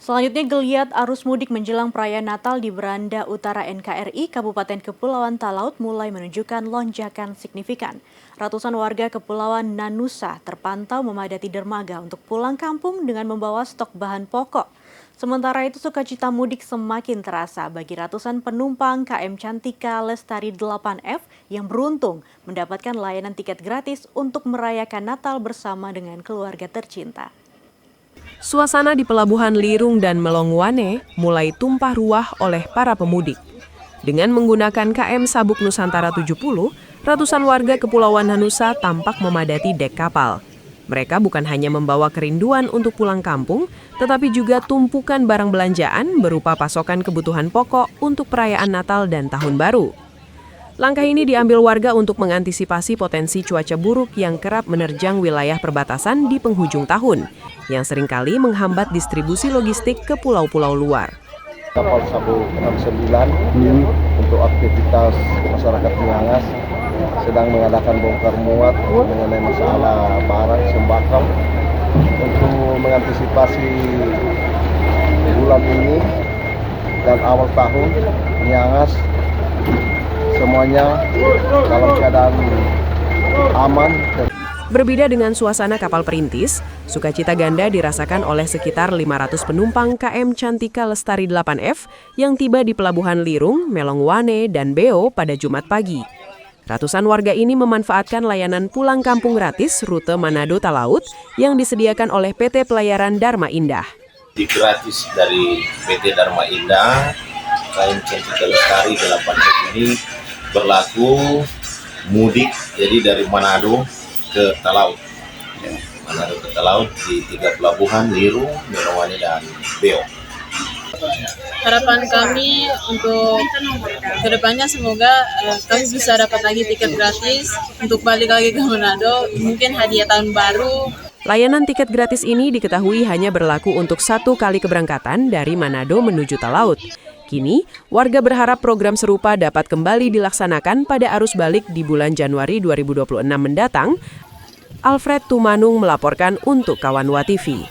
Selanjutnya geliat arus mudik menjelang perayaan Natal di Beranda Utara NKRI Kabupaten Kepulauan Talaut mulai menunjukkan lonjakan signifikan. Ratusan warga Kepulauan Nanusa terpantau memadati dermaga untuk pulang kampung dengan membawa stok bahan pokok. Sementara itu sukacita mudik semakin terasa bagi ratusan penumpang KM Cantika Lestari 8F yang beruntung mendapatkan layanan tiket gratis untuk merayakan Natal bersama dengan keluarga tercinta. Suasana di Pelabuhan Lirung dan Melongwane mulai tumpah ruah oleh para pemudik. Dengan menggunakan KM Sabuk Nusantara 70, ratusan warga Kepulauan Nanusa tampak memadati dek kapal. Mereka bukan hanya membawa kerinduan untuk pulang kampung, tetapi juga tumpukan barang belanjaan berupa pasokan kebutuhan pokok untuk perayaan Natal dan Tahun Baru. Langkah ini diambil warga untuk mengantisipasi potensi cuaca buruk yang kerap menerjang wilayah perbatasan di penghujung tahun, yang seringkali menghambat distribusi logistik ke pulau-pulau luar. Kapal Sabuk 69 untuk aktivitas masyarakat Miangas sedang mengadakan bongkar muat mengenai masalah barang sembako untuk mengantisipasi bulan ini dan awal tahun Miangas semuanya dalam keadaan aman. Berbeda dengan suasana kapal perintis, sukacita ganda dirasakan oleh sekitar 500 penumpang KM Cantika Lestari 8F yang tiba di Pelabuhan Lirung, Melongwane, dan Beo pada Jumat pagi. Ratusan warga ini memanfaatkan layanan pulang kampung gratis rute Manado Talaut yang disediakan oleh PT Pelayaran Dharma Indah. Gratis dari PT Dharma Indah, KM Cantika Lestari 8F ini berlaku mudik, jadi dari Manado ke Talaut. Manado ke Talaut di 3 pelabuhan, Lirung, Melongwane, dan Beo. Harapan kami untuk kedepannya semoga kami bisa dapat lagi tiket gratis untuk balik lagi ke Manado, mungkin hadiah tahun baru. Layanan tiket gratis ini diketahui hanya berlaku untuk 1 kali keberangkatan dari Manado menuju Talaut. Kini, warga berharap program serupa dapat kembali dilaksanakan pada arus balik di bulan Januari 2026 mendatang. Alfred Tumanung melaporkan untuk Kawanwa TV.